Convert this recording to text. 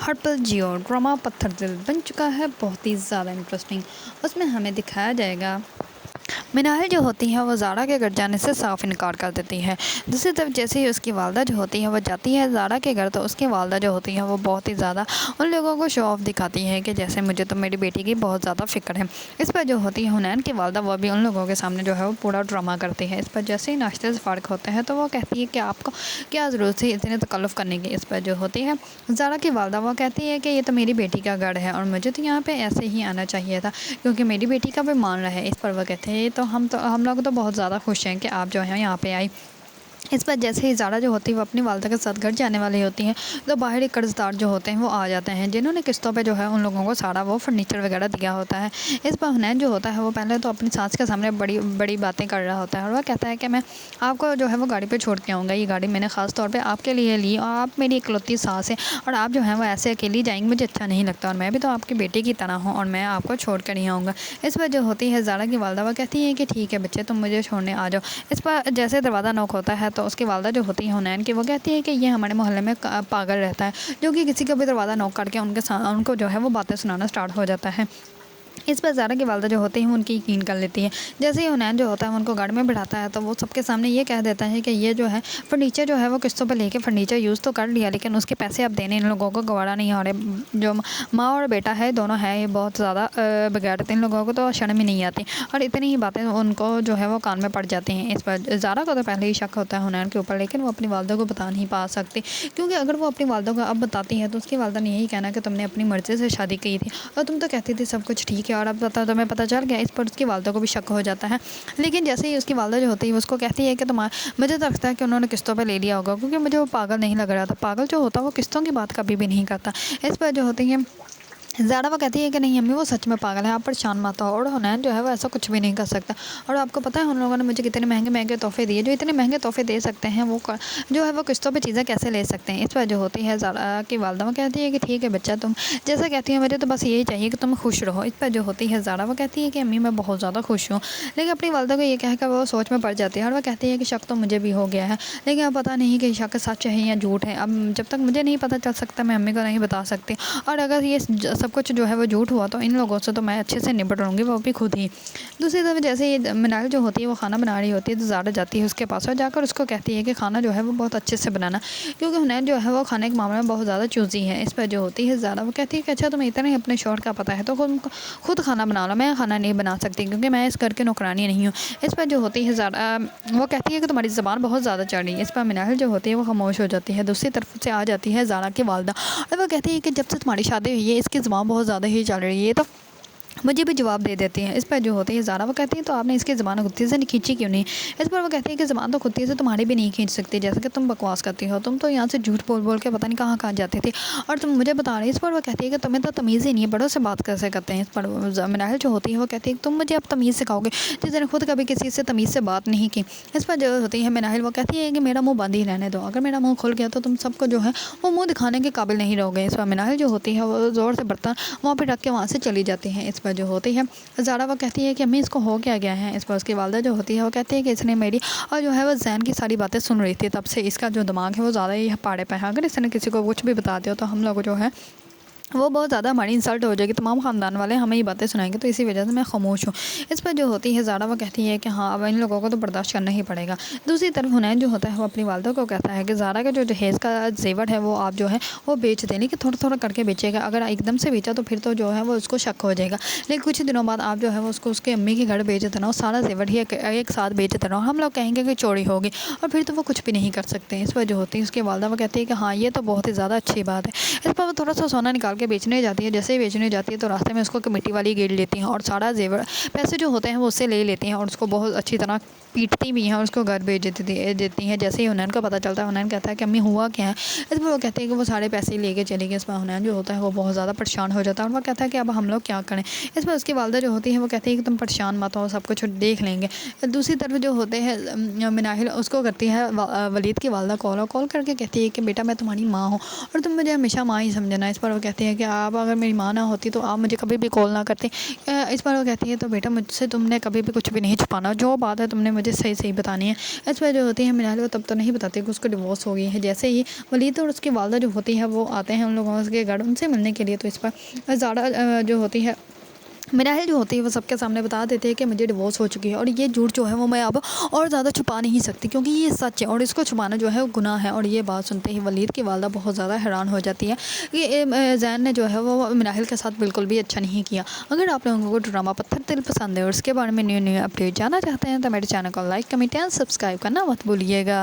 हर पल जियो ड्रामा पत्थर दिल बन चुका है बहुत ही ज़्यादा इंटरेस्टिंग। उसमें हमें दिखाया जाएगा मिनाल जो होती है वो ज़ारा के घर जाने से साफ इनकार कर देती है। दूसरी तरफ जैसे ही उसकी वालदा जो होती है वो जाती है ज़ारा के घर, तो उसकी वालदा जो होती है वो बहुत ही ज़्यादा उन लोगों को शो ऑफ दिखाती है कि जैसे मुझे तो मेरी बेटी की बहुत ज़्यादा फ़िक्र है। इस पर जो होती है हुनैन की वालदा वो भी उन लोगों के सामने जो है वो पूरा ड्रामा करती है। इस पर जैसे ही नाश्ते से फ़ारिग होते हैं तो वो कहती है कि आपको क्या ज़रूरत थी इतने तकल्लुफ़ करने की। इस पर जो होती है ज़ारा की वालदा वो कहती है कि ये तो मेरी बेटी का घर है और मुझे तो यहाँ पे ऐसे ही आना चाहिए था क्योंकि मेरी बेटी का भी मान रहा है। इस पर वह कहते हैं तो हम लोग तो बहुत ज़्यादा खुश हैं कि आप जो हैं यहाँ पे आई। इस पर जैसे ही ज़ारा जो होती है वो अपनी वालदा के साथ घर जाने वाली होती हैं तो बाहर एक कर्जदार जो होते हैं वो आ जाते हैं जिन्होंने किस्तों पे जो है उन लोगों को सारा वो फर्नीचर वगैरह दिया होता है। इस पर हुनैन जो होता है वो पहले तो अपनी सास के सामने बड़ी बड़ी बातें कर रहा होता है और वह कहता है कि मैं आपको जो है वो गाड़ी पे छोड़ के आऊँगा, ये गाड़ी मैंने ख़ास तौर पे आपके लिए ली और आप मेरी इकलौती सास है और आप जो है वो ऐसे अकेली जाएंगी मुझे अच्छा नहीं लगता और मैं भी तो आपकी बेटी की तरह हूँ और मैं आपको छोड़ कर ही आऊँगा। इस पर जो होती है ज़ारा की वालदा वो कहती है कि ठीक है बच्चे तुम मुझे छोड़ने आ जाओ। इस पर जैसे दरवाज़ा नॉक होता है तो उसकी वालदा जो होती है हुनैन की वो कहती है कि ये हमारे मोहल्ले में पागल रहता है जो कि किसी का भी दरवाज़ा नॉक करके उनको जो है वो बातें सुनाना स्टार्ट हो जाता है। इस पर ज़ारा की वालदा जो होती हैं उनकी यकीन कर लेती है। जैसे ही हुनैन जो होता है उनको गाड़ी में बिठाता है तो वो सबके सामने ये कह देता है कि ये जो है फर्नीचर जो है वो किस्तों पे लेके फर्नीचर यूज़ तो कर लिया लेकिन उसके पैसे अब देने इन लोगों को गवारा नहीं हो रहे। जो माँ और बेटा है दोनों है ये बहुत ज़्यादा बिगाड़ते इन लोगों को तो शर्म ही नहीं आती और इतनी ही बातें उनको जो है वो कान में पड़ जाती हैं। इस पर ज़ारा को तो पहले ही शक होता है हुनैन के ऊपर लेकिन वो अपनी वालदा को बता नहीं पा सकती क्योंकि अगर वो अपनी वालदा को अब बताती है तो उसकी वालदा ने यही कहना कि तुमने अपनी मर्ज़ी से शादी की थी और तुम तो कहती थी सब कुछ ठीक है और अब तुम्हें पता चल गया। इस पर उसकी वालदा को भी शक हो जाता है लेकिन जैसे ही उसकी वालदा जो होती है उसको कहती है कि मुझे तो लगता है कि उन्होंने किस्तों पे ले लिया होगा क्योंकि मुझे वो पागल नहीं लग रहा था। पागल जो होता है वो किस्तों की बात कभी भी नहीं करता। इस पर जो होती है ज़ारा वो कहती है कि नहीं अम्मी वो सच में पागल है, आप परेशान मत हो और हुनैन जो है वो ऐसा कुछ भी नहीं कर सकता। और आपको पता है उन लोगों ने मुझे कितने महंगे महंगे तोहफे दिए, जो इतने महंगे तोहफे दे सकते हैं वो जो है वो किस्तों पे चीज़ें कैसे ले सकते हैं। इस पर जो होती है ज़ारा की वालदा वो कहती है कि ठीक है बच्चा तुम जैसा कहती हो मुझे तो बस यही चाहिए कि तुम खुश रहो। इस पर जो होती है ज़ारा वो कहती है कि अम्मी मैं बहुत ज़्यादा खुश हूँ लेकिन अपनी वालदा को ये कह कर वो सोच में पड़ जाती है और वह कहती है कि शक तो मुझे भी हो गया है लेकिन अब पता नहीं कि शक सच है या झूठ है। अब जब तक मुझे नहीं पता चल सकता मैं अम्मी को नहीं बता सकती और अगर ये सब कुछ जो है वो झूठ हुआ तो इन लोगों से तो मैं अच्छे से निपट लूँगी वो भी खुद ही। दूसरी तरफ जैसे ये मिनाल जो होती है वो खाना बना रही होती है तो ज़ारा जाती है उसके पास और जाकर उसको कहती है कि खाना जो है वो बहुत अच्छे से बनाना क्योंकि हुनैन जो है वो खाने के मामले में बहुत ज़्यादा चूज़ी है। इस पर जो होती है ज़ारा वो कहती है कि अच्छा तुम्हें इतना ही अपने शौहर का पता है तो खुद खाना बना लो, मैं खाना नहीं बना सकती क्योंकि मैं इस घर की नौकरानी नहीं हूँ। इस पर जो होती है ज़ारा वो कहती है कि तुम्हारी ज़बान बहुत ज़्यादा चढ़ रही है। इस पर मिनाल जो होती है वो खामोश हो जाती है। दूसरी तरफ से आ जाती है ज़ारा की वालदा और वो कहती है कि जब से तुम्हारी शादी हुई है इसकी ज़बान बहुत ज़्यादा ही चल रही है, तो मुझे भी जवाब दे देती हैं। इस पर जो होती है ज़ारा वो कहती है तो आपने इसकी ज़बान खुद से नहीं खींची क्यों नहीं। इस पर वो कहती है कि ज़बान तो खुद से तुम्हारी भी नहीं खींच सकती जैसे कि तुम बकवास करती हो, तुम तो यहाँ से झूठ बोल बोल के पता नहीं कहाँ कहाँ जाती थी और तुम मुझे बता रही। इस पर वो कहती है कि तुम्हें तो तमीज़ ही नहीं है, बड़ों से बात कैसे करते हैं। इस पर मिनाल जो होती है वो कहती है तुम मुझे अब तमीज़ सिखाओगे जिसने खुद कभी किसी से तमीज़ से बात नहीं की। इस पर जो होती है मिनाल वो कहती है कि मेरा मुँह बंद ही रहने दो, अगर मेरा मुँह खुल गया तो तुम सबको जो है वो मुँह दिखाने के काबिल नहीं रहोगे। इस पर मिनाल जो होती है वो ज़ोर से बर्तन वहाँ पर रख के वहाँ से चली जाती हैं। इस पर जो होती है ज़ारा वो कहती है कि अम्मी इसको हो क्या गया है। इस पर उसकी वालदा जो होती है वो कहती है कि इसने मेरी और जो है वो जैन की सारी बातें सुन रही थी, तब से इसका जो दिमाग है वो ज़्यादा ही पाड़े पे है। अगर इसने किसी को कुछ भी बता दिया तो हम लोग जो है वो बहुत ज़्यादा हमारी इंसल्ट हो जाएगी, तमाम ख़ानदान वाले हमें ये बातें सुनाएंगे, तो इसी वजह से मैं खामोश हूँ। इस पर जो होती है ज़ारा वो कहती है कि हाँ अब इन लोगों को तो बर्दाश्त करना ही पड़ेगा। दूसरी तरफ हुनैन जो होता है वो अपनी वालदा को कहता है कि ज़ारा का जो दहेज का जेवर है वो आप जो है वो बेच दें, लेकिन थोड़ा थोड़ा करके बेचेगा। अगर एकदम से बेचा तो फिर तो जो है वो उसको शक हो जाएगा, लेकिन कुछ दिनों बाद आप जो है वो उसको उसके अम्मी के घर बेच देना, सारा जेवर ही एक साथ बेच देना, हम लोग कहेंगे कि चोरी होगी और फिर तो वो कुछ भी नहीं कर सकते। इस पर जो होती है उसकी वालदा वो कहती है कि हाँ ये तो बहुत ही ज़्यादा अच्छी बात है। इस पर वो थोड़ा सा सोना निकाल के बेचने जाती है। जैसे ही बेचने जाती है तो रास्ते में उसको कमेटी वाली घेर लेती हैं और सारा जेवर पैसे जो होते हैं वो उससे ले लेती हैं और उसको बहुत अच्छी तरह पीटती भी हैं और उसको घर भेज देती हैं। जैसे ही हुनैन को पता चलता है हुनैन कहता है कि अम्मी हुआ क्या है। इस पर वो कहते हैं कि वो सारे पैसे लेके चली गई। इस पर हुनैन जो होता है वो बहुत ज़्यादा परेशान हो जाता है और वो कहता है कि अब हम लोग क्या करें। इस पर उसकी वालदा जो होती है वो कहती है कि तुम परेशान मत हो, सब कुछ देख लेंगे। दूसरी तरफ जो होते हैं मिनाहिल उसको करती है वलीद की वालदा कॉल करके कहती है कि बेटा मैं तुम्हारी माँ हूँ और तुम मुझे हमेशा माँ ही समझना। इस पर वो कहती है कि आप अगर मेरी माँ ना होती तो आप मुझे कभी भी कॉल ना करती। इस पर वो कहती है तो बेटा मुझसे तुमने कभी भी कुछ भी नहीं छुपाना, जो बात है तुमने मुझे मुझे सही सही बतानी है। इस पर जो होती है मिनाल को तब तो नहीं बताती कि उसको डिवोर्स हो गई है। जैसे ही वलीद और उसकी वालदा जो होती है वो आते हैं उन लोगों के घर उनसे मिलने के लिए, तो इस पर ज़ारा जो होती है मिनाहिल जो होती है वो सबके सामने बता देते हैं कि मुझे डिवोर्स हो चुकी है, और ये झूठ जो है वो मैं अब और ज़्यादा छुपा नहीं सकती क्योंकि ये सच है और इसको छुपाना जो है वो गुनाह है। और ये बात सुनते ही वलीद की वालदा बहुत ज़्यादा हैरान हो जाती है कि जैन ने जो है वो मिनाहिल के साथ बिल्कुल भी अच्छा नहीं किया। अगर आप लोगों को ड्रामा पत्थर दिल पसंद है और उसके बारे में न्यू न्यू अपडेट जानना चाहते हैं तो मेरे चैनल को लाइक कमेंट एंड सब्सक्राइब करना मत भूलिएगा।